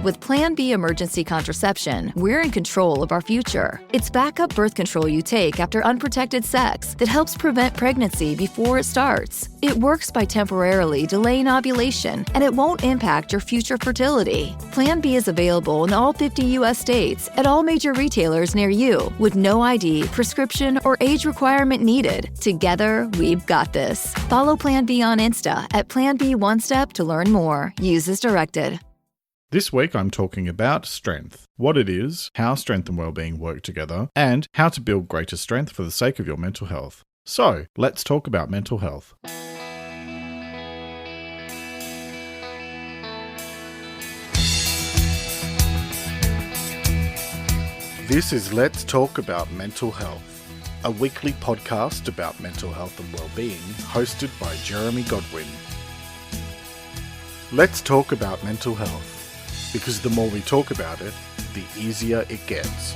With Plan B emergency contraception, we're in control of our future. It's backup birth control you take after unprotected sex that helps prevent pregnancy before it starts. It works by temporarily delaying ovulation, and it won't impact your future fertility. Plan B is available in all 50 U.S. states at all major retailers near you, with no ID, prescription, or age requirement needed. Together, we've got this. Follow Plan B on Insta at Plan B One Step to learn more. Use as directed. This week I'm talking about strength, what it is, how strength and wellbeing work together, and how to build greater strength for the sake of your mental health. So, let's talk about mental health. This is Let's Talk About Mental Health, a weekly podcast about mental health and well-being, hosted by Jeremy Godwin. Let's talk about mental health, because the more we talk about it, the easier it gets.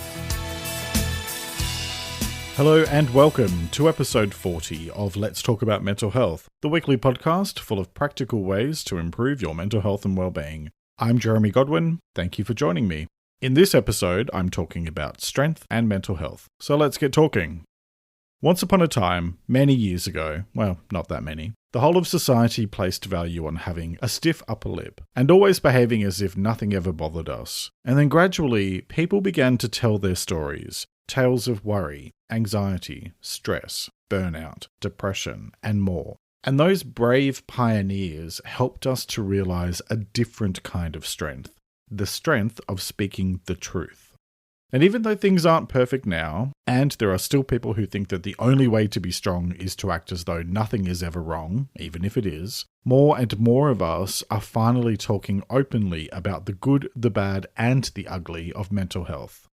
Hello and welcome to episode 40 of Let's Talk About Mental Health, the weekly podcast full of practical ways to improve your mental health and well-being. I'm Jeremy Godwin. Thank you for joining me. In this episode, I'm talking about strength and mental health. So let's get talking. Once upon a time, many years ago, well, not that many, the whole of society placed value on having a stiff upper lip and always behaving as if nothing ever bothered us. And then gradually, people began to tell their stories, tales of worry, anxiety, stress, burnout, depression, and more. And those brave pioneers helped us to realize a different kind of strength. The strength of speaking the truth. And even though things aren't perfect now, and there are still people who think that the only way to be strong is to act as though nothing is ever wrong, even if it is, more and more of us are finally talking openly about the good, the bad, and the ugly of mental health.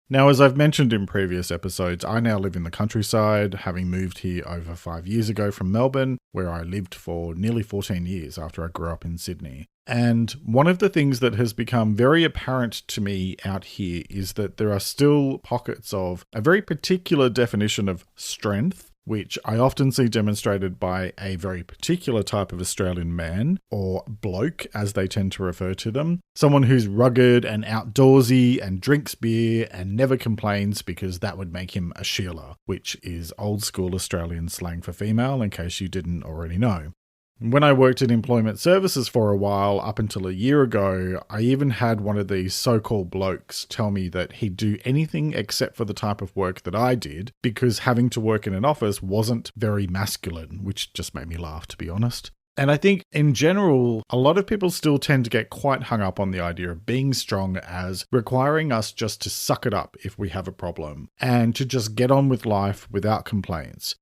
Now, as I've mentioned in previous episodes, I now live in the countryside, having moved here over 5 years ago from Melbourne, where I lived for nearly 14 years after I grew up in Sydney. And one of the things that has become very apparent to me out here is that there are still pockets of a very particular definition of strength, which I often see demonstrated by a very particular type of Australian man, or bloke as they tend to refer to them. Someone who's rugged and outdoorsy and drinks beer and never complains because that would make him a Sheila, which is old school Australian slang for female in case you didn't already know. When I worked in employment services for a while, up until a year ago, I even had one of these so-called blokes tell me that he'd do anything except for the type of work that I did, because having to work in an office wasn't very masculine, which just made me laugh, to be honest. And I think, in general, a lot of people still tend to get quite hung up on the idea of being strong as requiring us just to suck it up if we have a problem, and to just get on with life without complaints.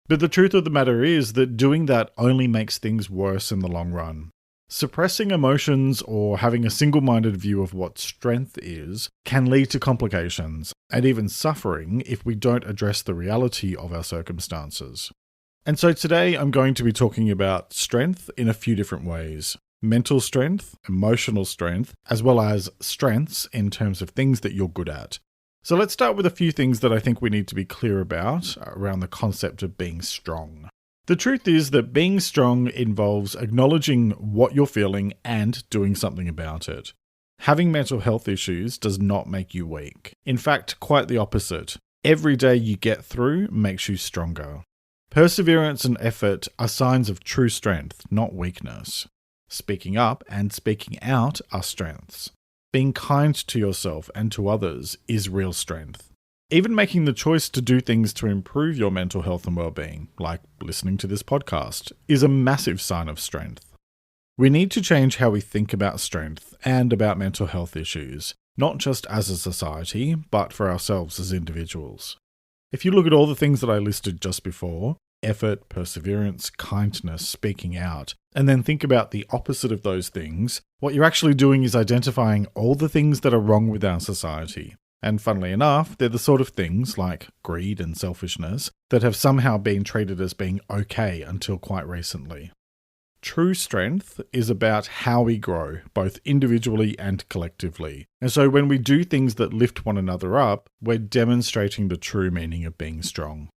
But the truth of the matter is that doing that only makes things worse in the long run. Suppressing emotions or having a single-minded view of what strength is can lead to complications and even suffering if we don't address the reality of our circumstances. And so today I'm going to be talking about strength in a few different ways. Mental strength, emotional strength, as well as strengths in terms of things that you're good at. So let's start with a few things that I think we need to be clear about around the concept of being strong. The truth is that being strong involves acknowledging what you're feeling and doing something about it. Having mental health issues does not make you weak. In fact, quite the opposite. Every day you get through makes you stronger. Perseverance and effort are signs of true strength, not weakness. Speaking up and speaking out are strengths. Being kind to yourself and to others is real strength. Even making the choice to do things to improve your mental health and well-being, like listening to this podcast, is a massive sign of strength. We need to change how we think about strength and about mental health issues, not just as a society, but for ourselves as individuals. If you look at all the things that I listed just before, effort, perseverance, kindness, speaking out, and then think about the opposite of those things, what you're actually doing is identifying all the things that are wrong with our society. And funnily enough, they're the sort of things, like greed and selfishness, that have somehow been treated as being okay until quite recently. True strength is about how we grow, both individually and collectively. And so when we do things that lift one another up, we're demonstrating the true meaning of being strong.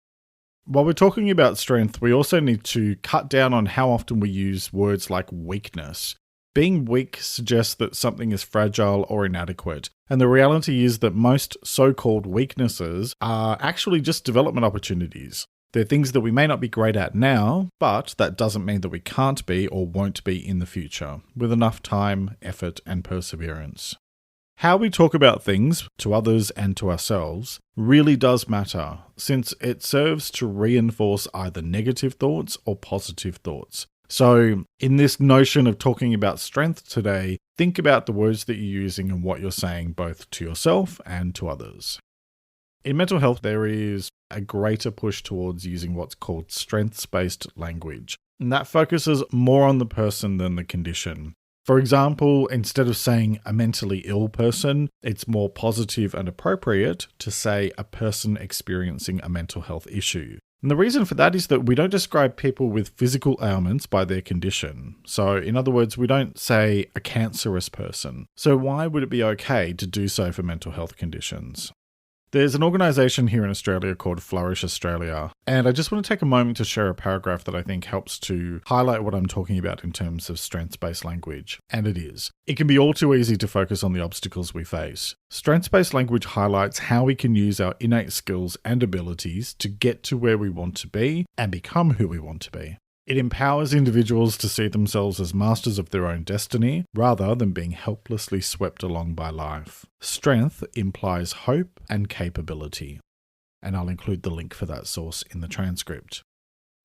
While we're talking about strength, we also need to cut down on how often we use words like weakness. Being weak suggests that something is fragile or inadequate, and the reality is that most so-called weaknesses are actually just development opportunities. They're things that we may not be great at now, but that doesn't mean that we can't be or won't be in the future, with enough time, effort, and perseverance. How we talk about things, to others and to ourselves, really does matter, since it serves to reinforce either negative thoughts or positive thoughts. So, in this notion of talking about strength today, think about the words that you're using and what you're saying both to yourself and to others. In mental health, there is a greater push towards using what's called strengths-based language, and that focuses more on the person than the condition. For example, instead of saying a mentally ill person, it's more positive and appropriate to say a person experiencing a mental health issue. And the reason for that is that we don't describe people with physical ailments by their condition. So, in other words, we don't say a cancerous person. So why would it be okay to do so for mental health conditions? There's an organisation here in Australia called Flourish Australia, and I just want to take a moment to share a paragraph that I think helps to highlight what I'm talking about in terms of strengths-based language. And it is, it can be all too easy to focus on the obstacles we face. Strengths-based language highlights how we can use our innate skills and abilities to get to where we want to be and become who we want to be. It empowers individuals to see themselves as masters of their own destiny, rather than being helplessly swept along by life. Strength implies hope and capability. And I'll include the link for that source in the transcript.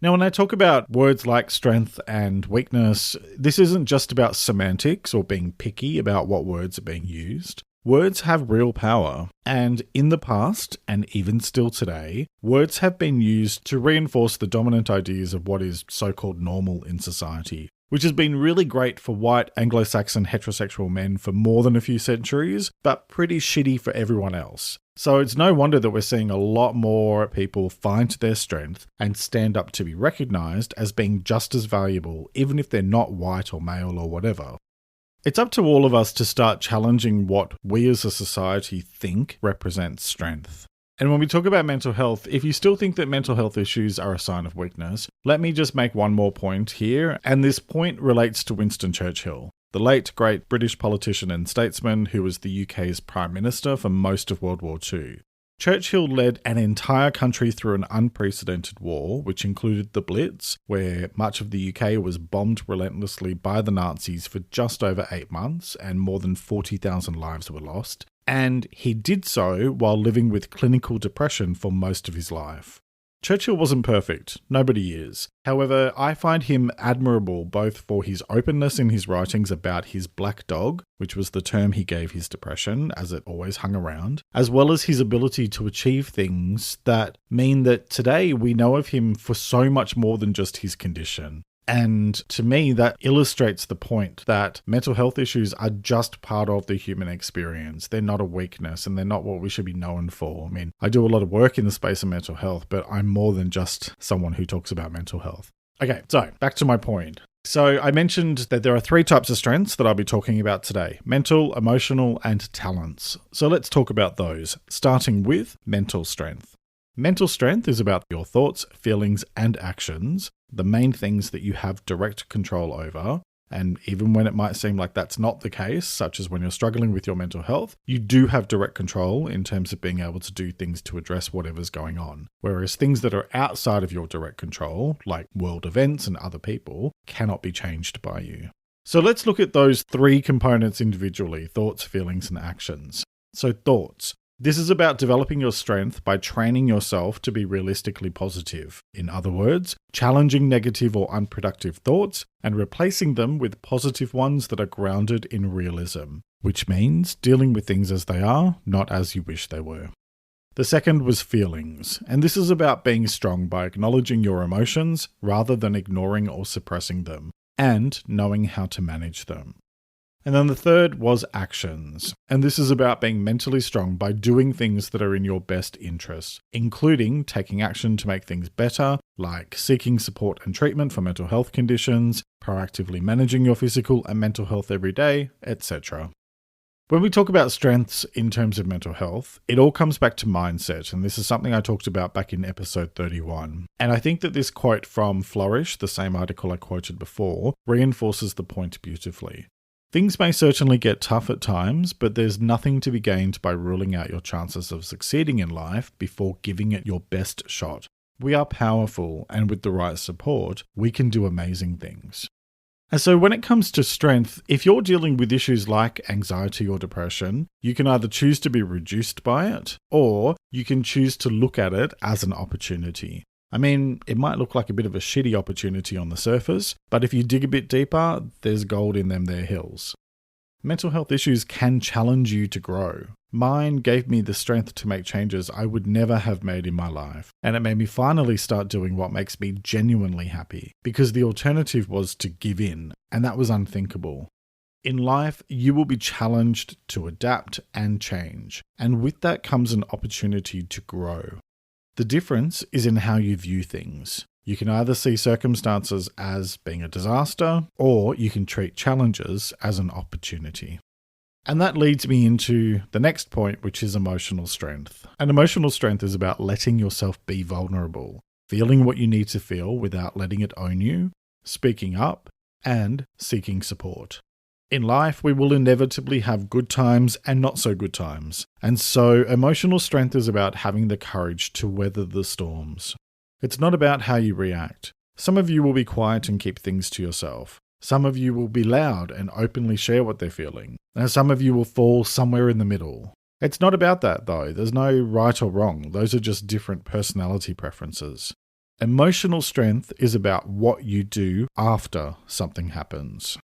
Now, when I talk about words like strength and weakness, this isn't just about semantics or being picky about what words are being used. Words have real power, and in the past, and even still today, words have been used to reinforce the dominant ideas of what is so-called normal in society, which has been really great for white Anglo-Saxon heterosexual men for more than a few centuries, but pretty shitty for everyone else. So it's no wonder that we're seeing a lot more people find their strength and stand up to be recognised as being just as valuable, even if they're not white or male or whatever. It's up to all of us to start challenging what we as a society think represents strength. And when we talk about mental health, if you still think that mental health issues are a sign of weakness, let me just make one more point here, and this point relates to Winston Churchill, the late great British politician and statesman who was the UK's Prime Minister for most of World War II. Churchill led an entire country through an unprecedented war, which included the Blitz, where much of the UK was bombed relentlessly by the Nazis for just over 8 months, and more than 40,000 lives were lost. And he did so while living with clinical depression for most of his life. Churchill wasn't perfect, nobody is. However, I find him admirable both for his openness in his writings about his black dog, which was the term he gave his depression, as it always hung around, as well as his ability to achieve things that mean that today we know of him for so much more than just his condition. And to me, that illustrates the point that mental health issues are just part of the human experience. They're not a weakness, and they're not what we should be known for. I mean, I do a lot of work in the space of mental health, but I'm more than just someone who talks about mental health. Okay, so back to my point. So I mentioned that there are 3 types of strengths that I'll be talking about today: mental, emotional, and talents. So let's talk about those, starting with mental strength. Mental strength is about your thoughts, feelings, and actions, the main things that you have direct control over. And even when it might seem like that's not the case, such as when you're struggling with your mental health, you do have direct control in terms of being able to do things to address whatever's going on. Whereas things that are outside of your direct control, like world events and other people, cannot be changed by you. So let's look at those 3 components individually: thoughts, feelings, and actions. So thoughts. This is about developing your strength by training yourself to be realistically positive. In other words, challenging negative or unproductive thoughts and replacing them with positive ones that are grounded in realism, which means dealing with things as they are, not as you wish they were. The second was feelings, and this is about being strong by acknowledging your emotions rather than ignoring or suppressing them, and knowing how to manage them. And then the third was actions. And this is about being mentally strong by doing things that are in your best interests, including taking action to make things better, like seeking support and treatment for mental health conditions, proactively managing your physical and mental health every day, etc. When we talk about strengths in terms of mental health, it all comes back to mindset, and this is something I talked about back in episode 31. And I think that this quote from Flourish, the same article I quoted before, reinforces the point beautifully. Things may certainly get tough at times, but there's nothing to be gained by ruling out your chances of succeeding in life before giving it your best shot. We are powerful, and with the right support, we can do amazing things. And so when it comes to strength, if you're dealing with issues like anxiety or depression, you can either choose to be reduced by it, or you can choose to look at it as an opportunity. I mean, it might look like a bit of a shitty opportunity on the surface, but if you dig a bit deeper, there's gold in them there hills. Mental health issues can challenge you to grow. Mine gave me the strength to make changes I would never have made in my life, and it made me finally start doing what makes me genuinely happy, because the alternative was to give in, and that was unthinkable. In life, you will be challenged to adapt and change, and with that comes an opportunity to grow. The difference is in how you view things. You can either see circumstances as being a disaster, or you can treat challenges as an opportunity. And that leads me into the next point, which is emotional strength. And emotional strength is about letting yourself be vulnerable, feeling what you need to feel without letting it own you, speaking up, and seeking support. In life, we will inevitably have good times and not so good times. And so emotional strength is about having the courage to weather the storms. It's not about how you react. Some of you will be quiet and keep things to yourself. Some of you will be loud and openly share what they're feeling. And some of you will fall somewhere in the middle. It's not about that though. There's no right or wrong. Those are just different personality preferences. Emotional strength is about what you do after something happens.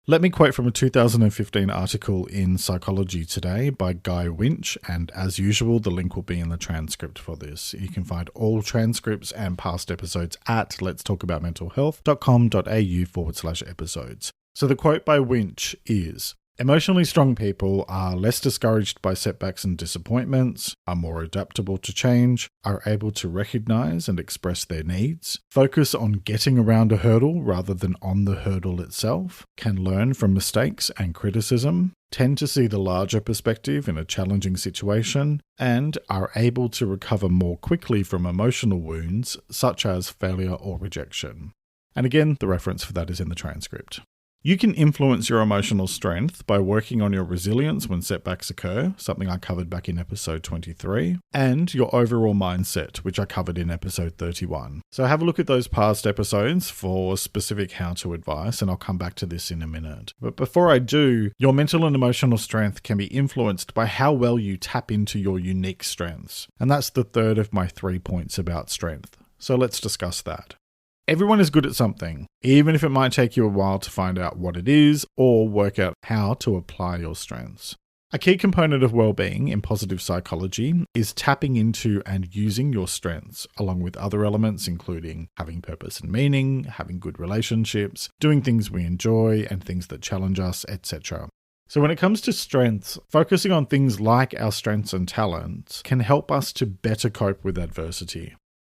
Let me quote from a 2015 article in Psychology Today by Godwin, and as usual, the link will be in the transcript for this. You can find all transcripts and past episodes at letstalkaboutmentalhealth.com.au/episodes. So the quote by Winch is, "Emotionally strong people are less discouraged by setbacks and disappointments, are more adaptable to change, are able to recognize and express their needs, focus on getting around a hurdle rather than on the hurdle itself, can learn from mistakes and criticism, tend to see the larger perspective in a challenging situation, and are able to recover more quickly from emotional wounds such as failure or rejection." And again, the reference for that is in the transcript. You can influence your emotional strength by working on your resilience when setbacks occur, something I covered back in episode 23, and your overall mindset, which I covered in episode 31. So have a look at those past episodes for specific how-to advice, and I'll come back to this in a minute. But before I do, your mental and emotional strength can be influenced by how well you tap into your unique strengths. And that's the third of my 3 points about strength. So let's discuss that. Everyone is good at something, even if it might take you a while to find out what it is or work out how to apply your strengths. A key component of well-being in positive psychology is tapping into and using your strengths, along with other elements including having purpose and meaning, having good relationships, doing things we enjoy and things that challenge us, etc. So when it comes to strengths, focusing on things like our strengths and talents can help us to better cope with adversity.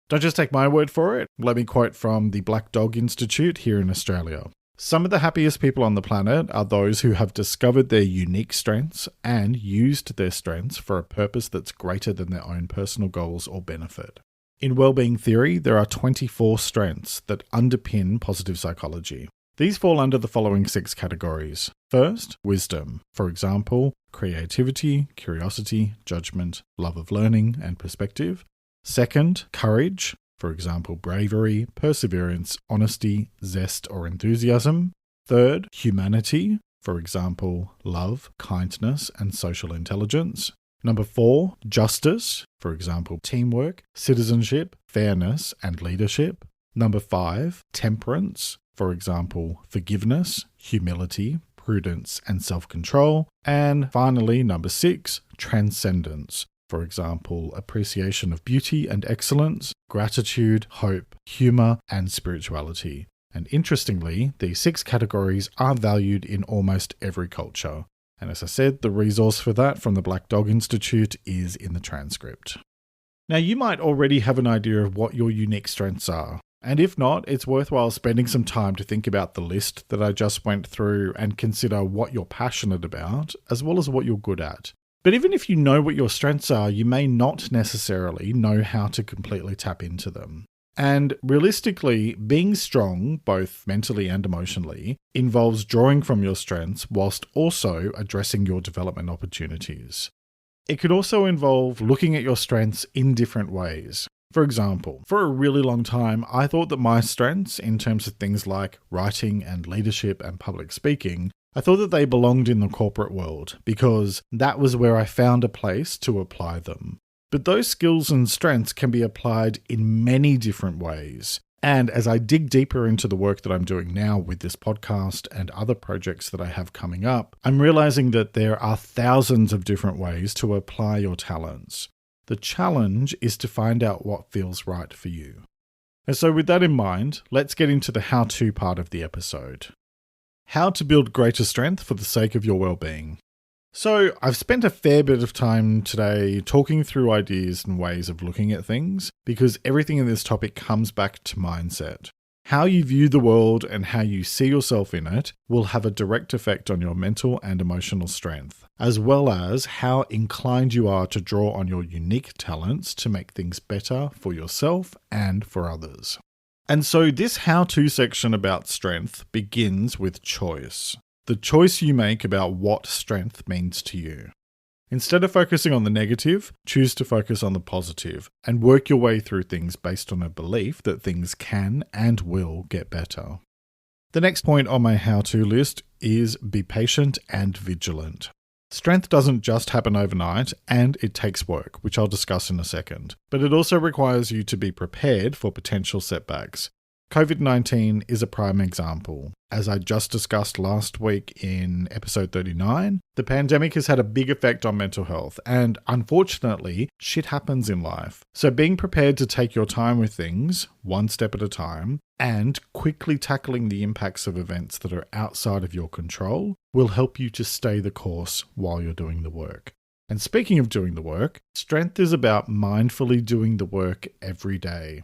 Don't just take my word for it. Let me quote from the Black Dog Institute here in Australia. "Some of the happiest people on the planet are those who have discovered their unique strengths and used their strengths for a purpose that's greater than their own personal goals or benefit." In wellbeing theory, there are 24 strengths that underpin positive psychology. These fall under the following 6 categories. First, wisdom. For example, creativity, curiosity, judgment, love of learning, and perspective. Second, courage, for example, bravery, perseverance, honesty, zest, or enthusiasm. Third, humanity, for example, love, kindness, and social intelligence. Number 4, justice, for example, teamwork, citizenship, fairness, and leadership. Number 5, temperance, for example, forgiveness, humility, prudence, and self-control. And finally, number 6, transcendence. For example, appreciation of beauty and excellence, gratitude, hope, humour, and spirituality. And interestingly, these 6 categories are valued in almost every culture. And as I said, the resource for that from the Black Dog Institute is in the transcript. Now, you might already have an idea of what your unique strengths are. And if not, it's worthwhile spending some time to think about the list that I just went through and consider what you're passionate about, as well as what you're good at. But even if you know what your strengths are, you may not necessarily know how to completely tap into them. And realistically, being strong, both mentally and emotionally, involves drawing from your strengths whilst also addressing your development opportunities. It could also involve looking at your strengths in different ways. For example, for a really long time, I thought that my strengths in terms of things like writing and leadership and public speaking, I thought that they belonged in the corporate world because that was where I found a place to apply them. But those skills and strengths can be applied in many different ways. And as I dig deeper into the work that I'm doing now with this podcast and other projects that I have coming up, I'm realizing that there are thousands of different ways to apply your talents. The challenge is to find out what feels right for you. And so with that in mind, let's get into the how-to part of the episode. How to build greater strength for the sake of your well-being. So I've spent a fair bit of time today talking through ideas and ways of looking at things because everything in this topic comes back to mindset. How you view the world and how you see yourself in it will have a direct effect on your mental and emotional strength, as well as how inclined you are to draw on your unique talents to make things better for yourself and for others. And so this how-to section about strength begins with choice. The choice you make about what strength means to you. Instead of focusing on the negative, choose to focus on the positive and work your way through things based on a belief that things can and will get better. The next point on my how-to list is be patient and vigilant. Strength doesn't just happen overnight, and it takes work, which I'll discuss in a second, but it also requires you to be prepared for potential setbacks. COVID-19 is a prime example. As I just discussed last week in episode 39, the pandemic has had a big effect on mental health, and unfortunately, shit happens in life. So being prepared to take your time with things, one step at a time, and quickly tackling the impacts of events that are outside of your control will help you to stay the course while you're doing the work. And speaking of doing the work, strength is about mindfully doing the work every day.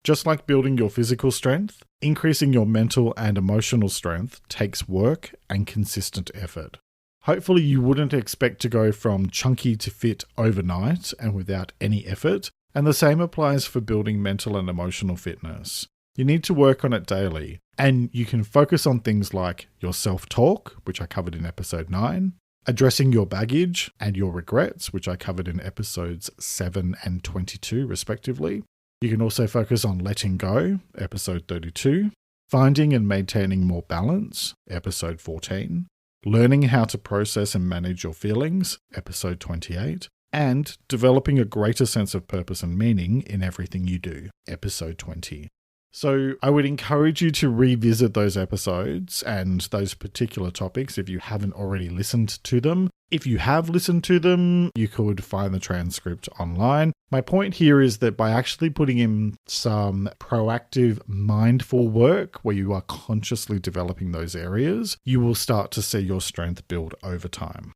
Just like building your physical strength, increasing your mental and emotional strength takes work and consistent effort. Hopefully you wouldn't expect to go from chunky to fit overnight and without any effort, and the same applies for building mental and emotional fitness. You need to work on it daily, and you can focus on things like your self-talk, which I covered in episode 9, addressing your baggage and your regrets, which I covered in episodes 7 and 22 respectively. You can also focus on letting go, episode 32, finding and maintaining more balance, episode 14, learning how to process and manage your feelings, episode 28, and developing a greater sense of purpose and meaning in everything you do, episode 20. So I would encourage you to revisit those episodes and those particular topics if you haven't already listened to them. If you have listened to them, you could find the transcript online. My point here is that by actually putting in some proactive, mindful work where you are consciously developing those areas, you will start to see your strength build over time.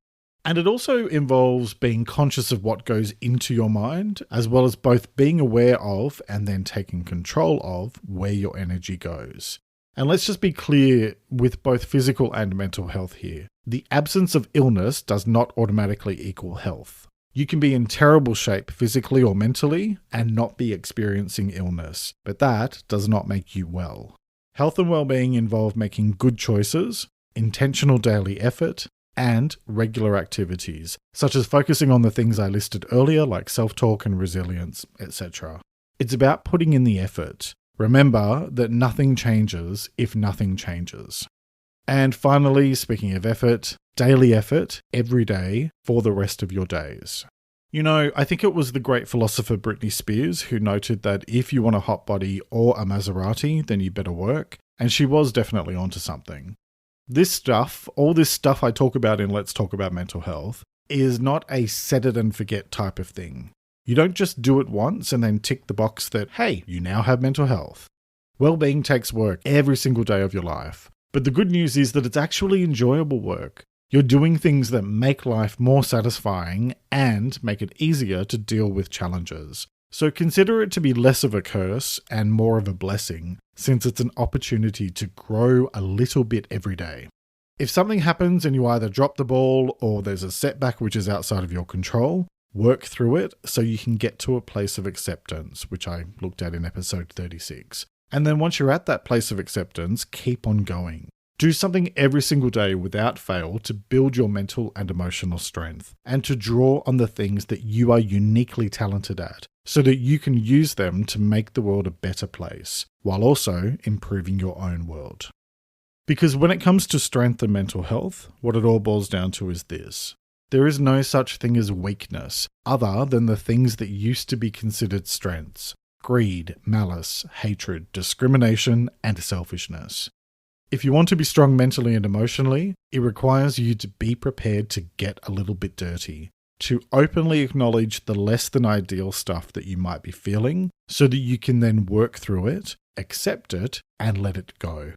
And it also involves being conscious of what goes into your mind, as well as both being aware of and then taking control of where your energy goes. And let's just be clear with both physical and mental health here. The absence of illness does not automatically equal health. You can be in terrible shape physically or mentally and not be experiencing illness, but that does not make you well. Health and well-being involve making good choices, intentional daily effort, and regular activities, such as focusing on the things I listed earlier like self-talk and resilience, etc. It's about putting in the effort. Remember that nothing changes if nothing changes. And finally, speaking of effort, daily effort every day for the rest of your days. You know, I think it was the great philosopher Britney Spears who noted that if you want a hot body or a Maserati, then you better work, and she was definitely onto something. All this stuff I talk about in Let's Talk About Mental Health, is not a set it and forget type of thing. You don't just do it once and then tick the box that, hey, you now have mental health. Well-being takes work every single day of your life. But the good news is that it's actually enjoyable work. You're doing things that make life more satisfying and make it easier to deal with challenges. So consider it to be less of a curse and more of a blessing, since it's an opportunity to grow a little bit every day. If something happens and you either drop the ball or there's a setback which is outside of your control, Work through it so you can get to a place of acceptance, which I looked at in episode 36. And then once you're at that place of acceptance, keep on going. Do something every single day without fail to build your mental and emotional strength and to draw on the things that you are uniquely talented at so that you can use them to make the world a better place while also improving your own world. Because when it comes to strength and mental health, what it all boils down to is this. There is no such thing as weakness other than the things that used to be considered strengths: greed, malice, hatred, discrimination, and selfishness. If you want to be strong mentally and emotionally, it requires you to be prepared to get a little bit dirty, to openly acknowledge the less than ideal stuff that you might be feeling so that you can then work through it, accept it, and let it go.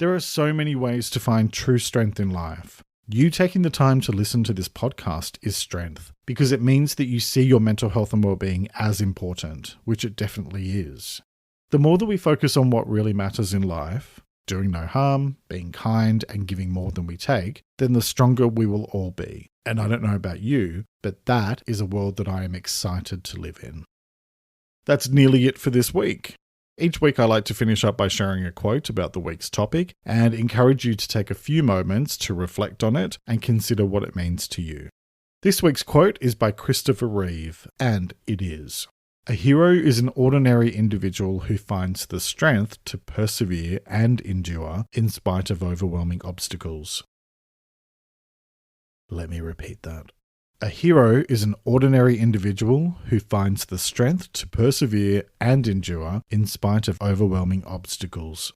There are so many ways to find true strength in life. You taking the time to listen to this podcast is strength because it means that you see your mental health and well-being as important, which it definitely is. The more that we focus on what really matters in life, doing no harm, being kind, and giving more than we take, then the stronger we will all be. And I don't know about you, but that is a world that I am excited to live in. That's nearly it for this week. Each week I like to finish up by sharing a quote about the week's topic and encourage you to take a few moments to reflect on it and consider what it means to you. This week's quote is by Christopher Reeve, and it is: "A hero is an ordinary individual who finds the strength to persevere and endure in spite of overwhelming obstacles." Let me repeat that. A hero is an ordinary individual who finds the strength to persevere and endure in spite of overwhelming obstacles.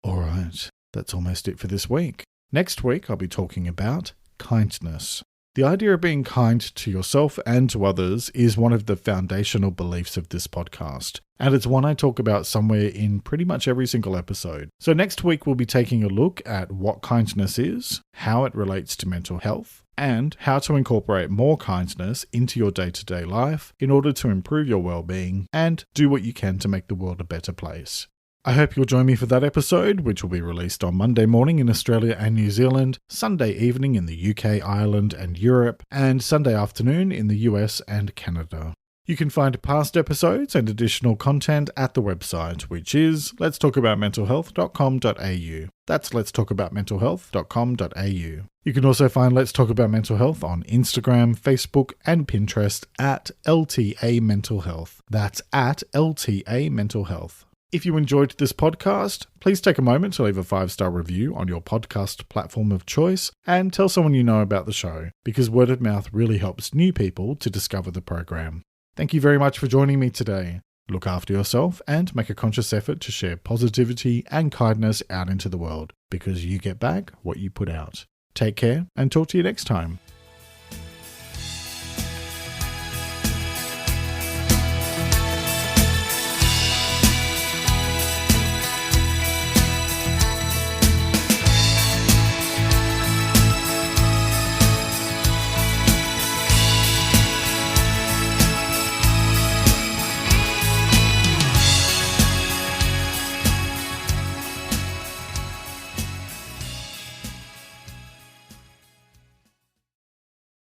Alright, that's almost it for this week. Next week I'll be talking about kindness. The idea of being kind to yourself and to others is one of the foundational beliefs of this podcast, and it's one I talk about somewhere in pretty much every single episode. So next week we'll be taking a look at what kindness is, how it relates to mental health, and how to incorporate more kindness into your day-to-day life in order to improve your well-being and do what you can to make the world a better place. I hope you'll join me for that episode, which will be released on Monday morning in Australia and New Zealand, Sunday evening in the UK, Ireland and Europe, and Sunday afternoon in the US and Canada. You can find past episodes and additional content at the website, which is letstalkaboutmentalhealth.com.au. That's letstalkaboutmentalhealth.com.au. You can also find Let's Talk About Mental Health on Instagram, Facebook, and Pinterest at LTA Mental Health. That's at LTA Mental Health. If you enjoyed this podcast, please take a moment to leave a 5-star review on your podcast platform of choice and tell someone you know about the show, because word of mouth really helps new people to discover the program. Thank you very much for joining me today. Look after yourself and make a conscious effort to share positivity and kindness out into the world, because you get back what you put out. Take care and talk to you next time.